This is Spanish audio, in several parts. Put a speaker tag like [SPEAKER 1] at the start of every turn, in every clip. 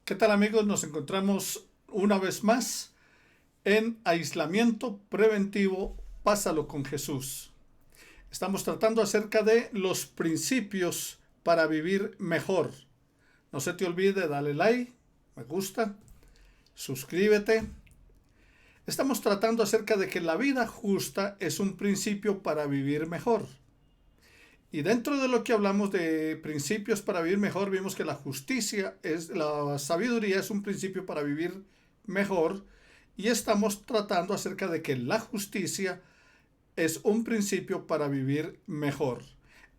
[SPEAKER 1] ¿Qué tal amigos? Nos encontramos una vez más en aislamiento preventivo. Pásalo con Jesús. Estamos tratando acerca de los principios para vivir mejor. No se te olvide, dale like, me gusta, suscríbete. Estamos tratando acerca de que la vida justa es un principio para vivir mejor. Y dentro de lo que hablamos de principios para vivir mejor, vimos que la sabiduría es un principio para vivir mejor. Y estamos tratando acerca de que la justicia es un principio para vivir mejor.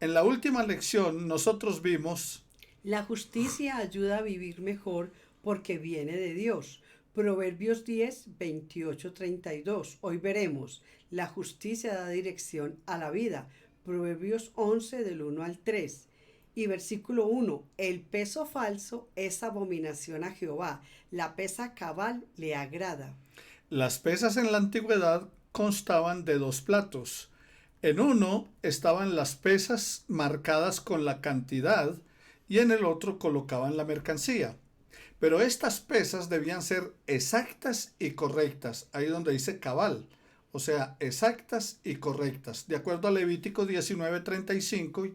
[SPEAKER 1] En la última lección nosotros vimos,
[SPEAKER 2] La justicia ayuda a vivir mejor porque viene de Dios. Proverbios 10, 28, 32. Hoy veremos, la justicia da dirección a la vida. Proverbios 11 del 1 al 3. Y versículo 1, el peso falso es abominación a Jehová, la pesa cabal le agrada.
[SPEAKER 1] las pesas en la antigüedad constaban de dos platos. En uno estaban las pesas marcadas con la cantidad y en el otro colocaban la mercancía. Pero estas pesas debían ser exactas y correctas, ahí donde dice cabal, o sea, exactas y correctas, de acuerdo a Levítico 19, 35 y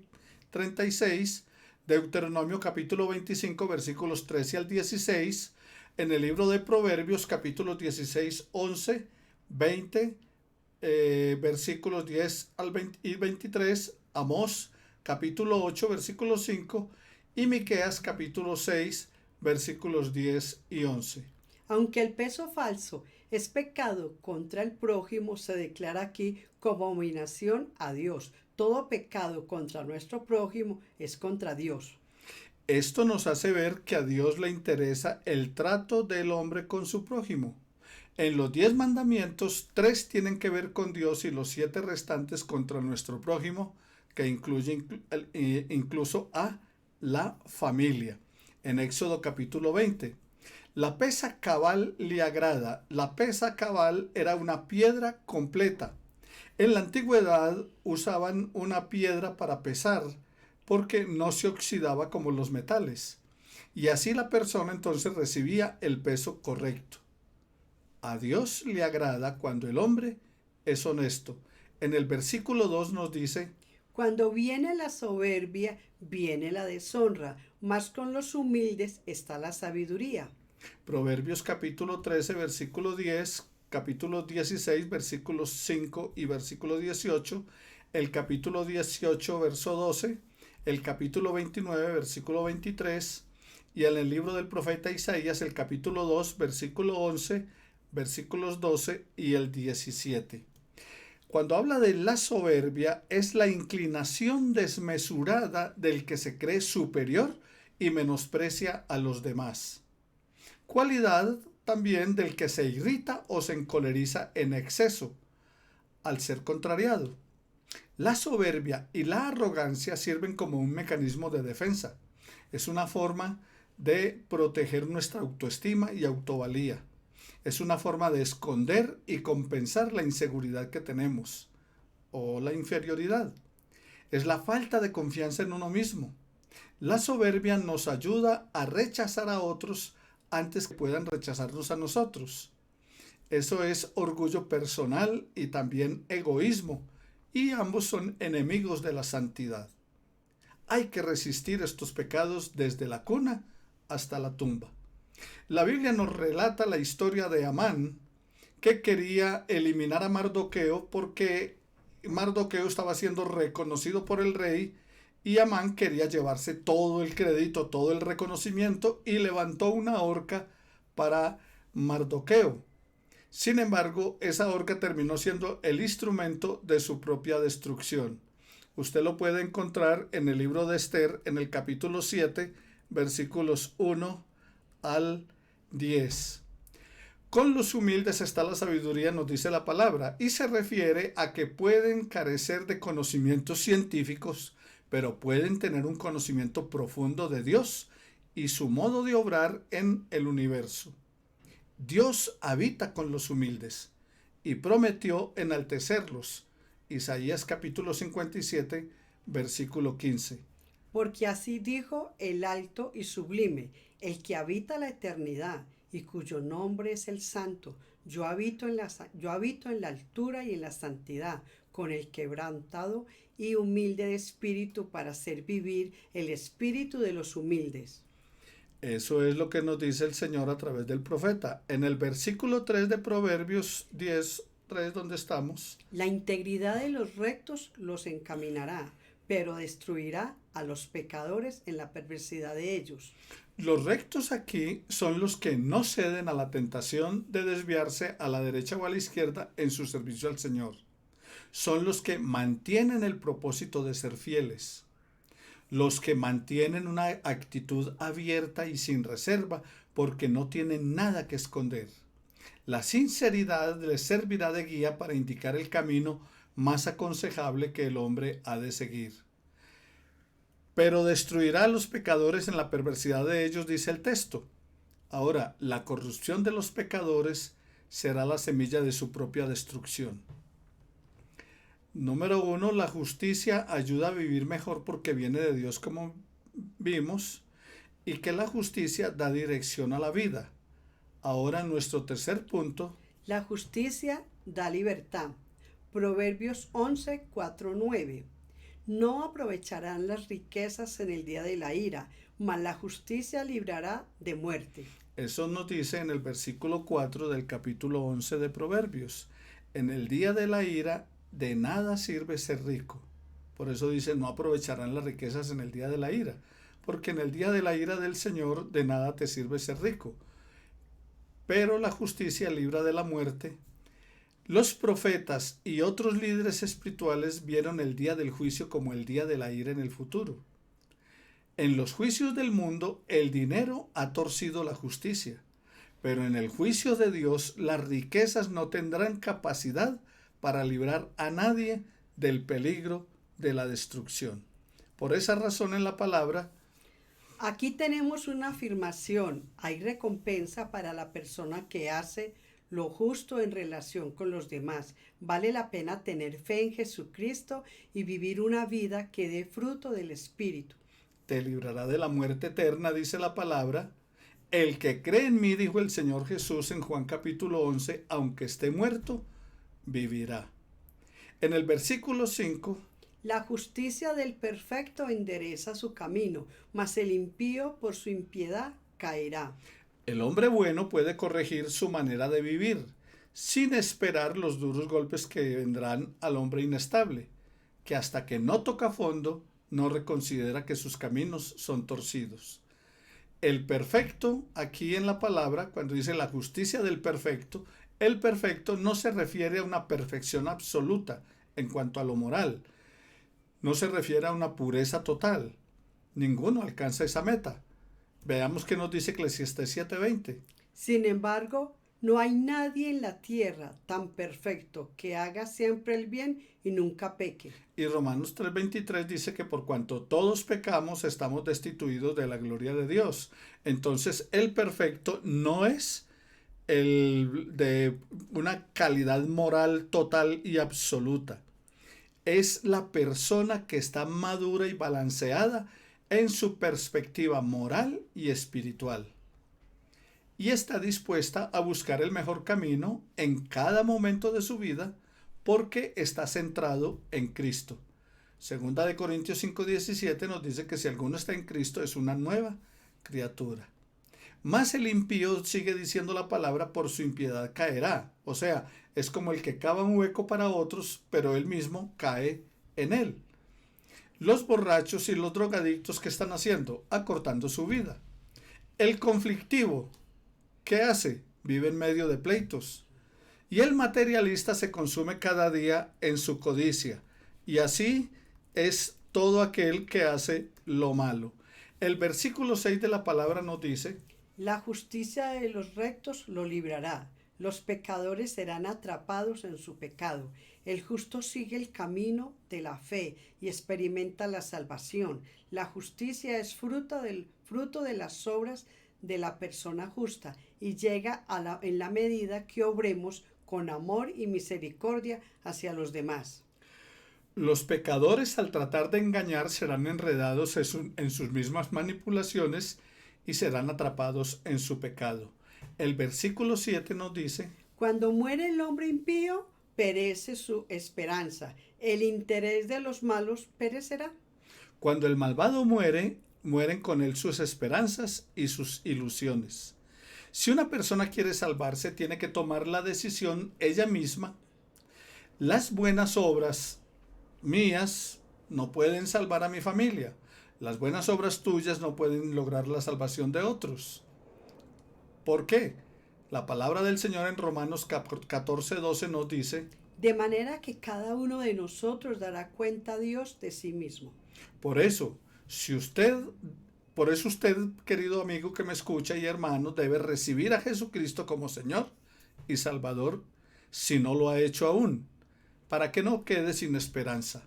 [SPEAKER 1] 36, Deuteronomio capítulo 25, versículos 13 al 16, en el libro de Proverbios capítulos 16, 11, 20, versículos 10 al 20 y 23, Amós capítulo 8, versículo 5 y Miqueas capítulo 6, versículos 10 y 11.
[SPEAKER 2] Aunque el peso falso es pecado contra el prójimo, se declara aquí como abominación a Dios. Todo pecado contra nuestro prójimo es contra Dios.
[SPEAKER 1] Esto nos hace ver que a Dios le interesa el trato del hombre con su prójimo. En los 10 mandamientos, 3 tienen que ver con Dios y los 7 restantes contra nuestro prójimo, que incluye incluso a la familia. En Éxodo capítulo 20. La pesa cabal le agrada. La pesa cabal era una piedra completa. En la antigüedad usaban una piedra para pesar porque no se oxidaba como los metales. Y así la persona entonces recibía el peso correcto. A Dios le agrada cuando el hombre es honesto. En el versículo 2 nos dice,
[SPEAKER 2] Cuando viene la soberbia, viene la deshonra, mas con los humildes está la sabiduría.
[SPEAKER 1] Proverbios capítulo 13, versículo 10, capítulo 16, versículos 5 y versículo 18, el capítulo 18, verso 12, el capítulo 29, versículo 23, y en el libro del profeta Isaías, el capítulo 2, versículo 11, versículos 12 y el 17. Cuando habla de la soberbia, es la inclinación desmesurada del que se cree superior y menosprecia a los demás. Cualidad también del que se irrita o se encoleriza en exceso, al ser contrariado. La soberbia y la arrogancia sirven como un mecanismo de defensa. Es una forma de proteger nuestra autoestima y autovalía. Es una forma de esconder y compensar la inseguridad que tenemos o la inferioridad. Es la falta de confianza en uno mismo. La soberbia nos ayuda a rechazar a otros antes que puedan rechazarnos a nosotros. Eso es orgullo personal y también egoísmo, y ambos son enemigos de la santidad. Hay que resistir estos pecados desde la cuna hasta la tumba. La Biblia nos relata la historia de Amán, que quería eliminar a Mardoqueo porque Mardoqueo estaba siendo reconocido por el rey y Amán quería llevarse todo el crédito, todo el reconocimiento y levantó una horca para Mardoqueo. Sin embargo, esa horca terminó siendo el instrumento de su propia destrucción. Usted lo puede encontrar en el libro de Esther, en el capítulo 7, versículos 1 al 10. Con los humildes está la sabiduría, nos dice la palabra, y se refiere a que pueden carecer de conocimientos científicos, pero pueden tener un conocimiento profundo de Dios y su modo de obrar en el universo. Dios habita con los humildes y prometió enaltecerlos. Isaías capítulo 57, versículo 15.
[SPEAKER 2] Porque así dijo el alto y sublime, el que habita la eternidad y cuyo nombre es el Santo. Yo habito en la altura y en la santidad, con el quebrantado y humilde de espíritu, para hacer vivir el espíritu de los humildes.
[SPEAKER 1] Eso es lo que nos dice el Señor a través del profeta. En el versículo 3 de Proverbios 10:3, donde estamos,
[SPEAKER 2] La integridad de los rectos los encaminará, pero destruirá a los pecadores en la perversidad de ellos.
[SPEAKER 1] los rectos aquí son los que no ceden a la tentación de desviarse a la derecha o a la izquierda en su servicio al Señor. Son los que mantienen el propósito de ser fieles, los que mantienen una actitud abierta y sin reserva porque no tienen nada que esconder. La sinceridad les servirá de guía para indicar el camino más aconsejable que el hombre ha de seguir. Pero destruirá a los pecadores en la perversidad de ellos, dice el texto. Ahora, la corrupción de los pecadores será la semilla de su propia destrucción. Número 1, la justicia ayuda a vivir mejor porque viene de Dios, como vimos, y que la justicia da dirección a la vida. Ahora, nuestro tercer punto.
[SPEAKER 2] La justicia da libertad. Proverbios 11, 4, 9. No aprovecharán las riquezas en el día de la ira, mas la justicia librará de muerte.
[SPEAKER 1] Eso nos dice en el versículo 4 del capítulo 11 de Proverbios. En el día de la ira, de nada sirve ser rico. Por eso dice, no aprovecharán las riquezas en el día de la ira. Porque en el día de la ira del Señor, de nada te sirve ser rico. Pero la justicia libra de la muerte. Los profetas y otros líderes espirituales vieron el día del juicio como el día de la ira en el futuro. En los juicios del mundo, el dinero ha torcido la justicia, pero en el juicio de Dios, las riquezas no tendrán capacidad para librar a nadie del peligro de la destrucción. Por esa razón en la palabra,
[SPEAKER 2] Aquí tenemos una afirmación. Hay recompensa para la persona que hace lo justo en relación con los demás. Vale la pena tener fe en Jesucristo y vivir una vida que dé fruto del Espíritu.
[SPEAKER 1] te librará de la muerte eterna, dice la palabra. El que cree en mí, dijo el Señor Jesús en Juan capítulo 11, aunque esté muerto, vivirá. En el versículo 5,
[SPEAKER 2] La justicia del perfecto endereza su camino, mas el impío por su impiedad caerá.
[SPEAKER 1] el hombre bueno puede corregir su manera de vivir, sin esperar los duros golpes que vendrán al hombre inestable, que hasta que no toca fondo, no reconsidera que sus caminos son torcidos. El perfecto, aquí en la palabra, cuando dice la justicia del perfecto, el perfecto no se refiere a una perfección absoluta en cuanto a lo moral, no se refiere a una pureza total. Ninguno alcanza esa meta. Veamos qué nos dice Eclesiastés 7:20.
[SPEAKER 2] Sin embargo, no hay nadie en la tierra tan perfecto que haga siempre el bien y nunca peque.
[SPEAKER 1] Y Romanos 3:23 dice que por cuanto todos pecamos estamos destituidos de la gloria de Dios. Entonces el perfecto no es el de una calidad moral total y absoluta. Es la persona que está madura y balanceada en su perspectiva moral y espiritual. Y está dispuesta a buscar el mejor camino en cada momento de su vida porque está centrado en Cristo. Segunda de Corintios 5:17 nos dice que si alguno está en Cristo es una nueva criatura. Mas el impío, sigue diciendo la palabra, por su impiedad caerá. O sea, es como el que cava un hueco para otros, pero él mismo cae en él. Los borrachos y los drogadictos, ¿qué están haciendo? Acortando su vida. El conflictivo, ¿qué hace? Vive en medio de pleitos. Y el materialista se consume cada día en su codicia. Y así es todo aquel que hace lo malo. El versículo 6 de la palabra nos dice:
[SPEAKER 2] La justicia de los rectos lo librará. Los pecadores serán atrapados en su pecado. El justo sigue el camino de la fe y experimenta la salvación. La justicia es fruto de las obras de la persona justa y llega en la medida que obremos con amor y misericordia hacia los demás.
[SPEAKER 1] Los pecadores, al tratar de engañar, serán enredados en sus mismas manipulaciones y serán atrapados en su pecado. El versículo 7 nos dice:
[SPEAKER 2] Cuando muere el hombre impío, perece su esperanza. El interés de los malos perecerá.
[SPEAKER 1] cuando el malvado muere, mueren con él sus esperanzas y sus ilusiones. Si una persona quiere salvarse, tiene que tomar la decisión ella misma. Las buenas obras mías no pueden salvar a mi familia. Las buenas obras tuyas no pueden lograr la salvación de otros. ¿Por qué? La palabra del Señor en Romanos 14:12 nos dice:
[SPEAKER 2] De manera que cada uno de nosotros dará cuenta a Dios de sí mismo.
[SPEAKER 1] por eso, por eso usted, querido amigo que me escucha y hermano, debe recibir a Jesucristo como Señor y Salvador si no lo ha hecho aún, para que no quede sin esperanza.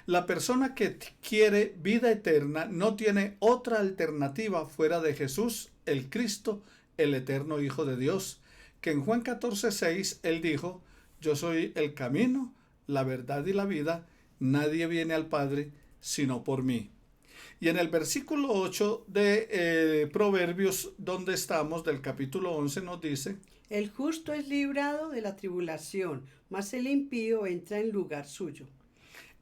[SPEAKER 1] La persona que quiere vida eterna no tiene otra alternativa fuera de Jesús, el Cristo, el eterno Hijo de Dios, que en Juan 14:6 él dijo: yo soy el camino, la verdad y la vida, nadie viene al Padre sino por mí. Y en el versículo 8 de Proverbios, donde estamos, del capítulo 11, nos dice:
[SPEAKER 2] El justo es librado de la tribulación, mas el impío entra en lugar suyo.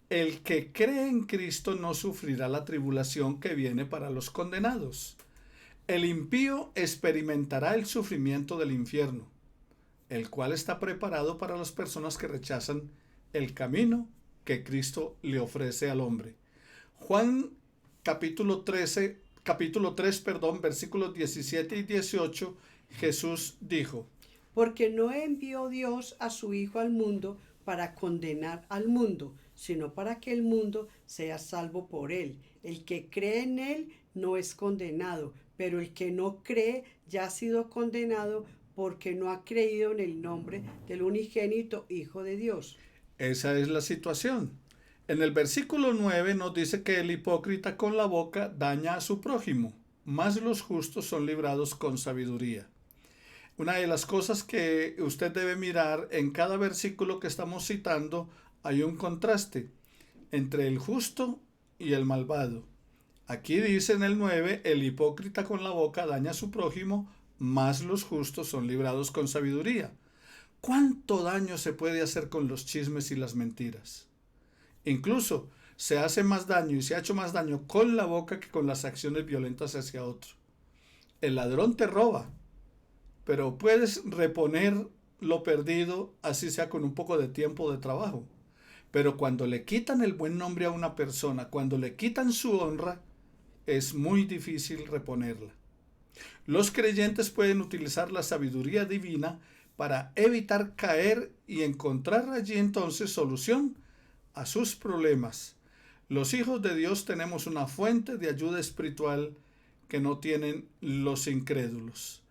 [SPEAKER 1] el que cree en Cristo no sufrirá la tribulación que viene para los condenados. El impío experimentará el sufrimiento del infierno, el cual está preparado para las personas que rechazan el camino que Cristo le ofrece al hombre. Juan capítulo 3, versículos 17 y 18, Jesús dijo:
[SPEAKER 2] Porque no envió Dios a su Hijo al mundo para condenar al mundo, sino para que el mundo sea salvo por él. El que cree en él no es condenado, pero el que no cree ya ha sido condenado porque no ha creído en el nombre del unigénito Hijo de Dios.
[SPEAKER 1] Esa es la situación. En el versículo 9 nos dice que el hipócrita con la boca daña a su prójimo, mas los justos son librados con sabiduría. Una de las cosas que usted debe mirar en cada versículo que estamos citando, hay un contraste entre el justo y el malvado. Aquí dice en el 9: el hipócrita con la boca daña a su prójimo, mas los justos son librados con sabiduría. ¿Cuánto daño se puede hacer con los chismes y las mentiras? Incluso se hace más daño y se ha hecho más daño con la boca que con las acciones violentas hacia otro. El ladrón te roba, pero puedes reponer lo perdido, así sea con un poco de tiempo de trabajo. Pero cuando le quitan el buen nombre a una persona, cuando le quitan su honra, es muy difícil reponerla. Los creyentes pueden utilizar la sabiduría divina para evitar caer y encontrar allí entonces solución a sus problemas. Los hijos de Dios tenemos una fuente de ayuda espiritual que no tienen los incrédulos.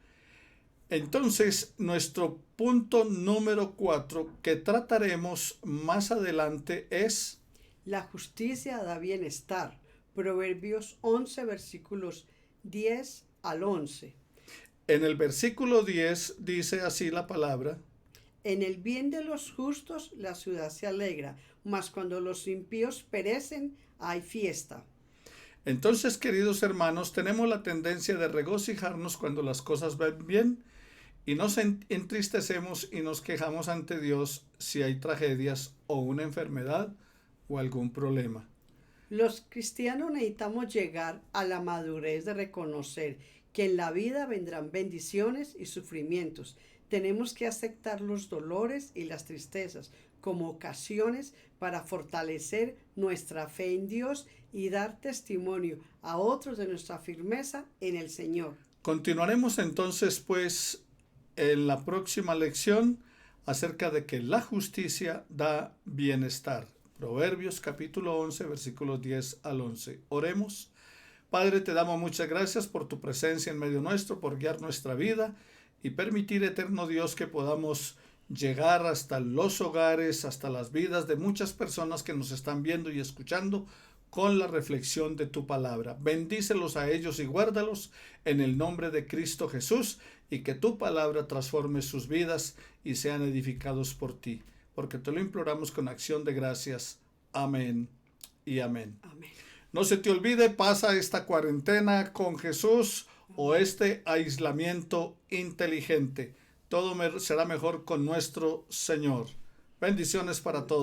[SPEAKER 1] Entonces, nuestro punto número 4 que trataremos más adelante es:
[SPEAKER 2] La justicia da bienestar. Proverbios 11, versículos 10 al 11.
[SPEAKER 1] en el versículo 10 dice así la palabra:
[SPEAKER 2] En el bien de los justos la ciudad se alegra, mas cuando los impíos perecen hay fiesta.
[SPEAKER 1] Entonces, queridos hermanos, tenemos la tendencia de regocijarnos cuando las cosas van bien y nos entristecemos y nos quejamos ante Dios si hay tragedias o una enfermedad o algún problema.
[SPEAKER 2] Los cristianos necesitamos llegar a la madurez de reconocer que en la vida vendrán bendiciones y sufrimientos. Tenemos que aceptar los dolores y las tristezas como ocasiones para fortalecer nuestra fe en Dios y dar testimonio a otros de nuestra firmeza en el Señor.
[SPEAKER 1] Continuaremos entonces, pues, en la próxima lección acerca de que la justicia da bienestar. Proverbios capítulo 11, versículos 10 al 11. Oremos. Padre, te damos muchas gracias por tu presencia en medio nuestro, por guiar nuestra vida y permitir, eterno Dios, que podamos llegar hasta los hogares, hasta las vidas de muchas personas que nos están viendo y escuchando con la reflexión de tu palabra. Bendícelos a ellos y guárdalos en el nombre de Cristo Jesús, y que tu palabra transforme sus vidas y sean edificados por ti, porque te lo imploramos con acción de gracias. Amén y amén.
[SPEAKER 2] Amén.
[SPEAKER 1] No se te olvide, pasa esta cuarentena con Jesús o este aislamiento inteligente. Todo será mejor con nuestro Señor. Bendiciones para todos.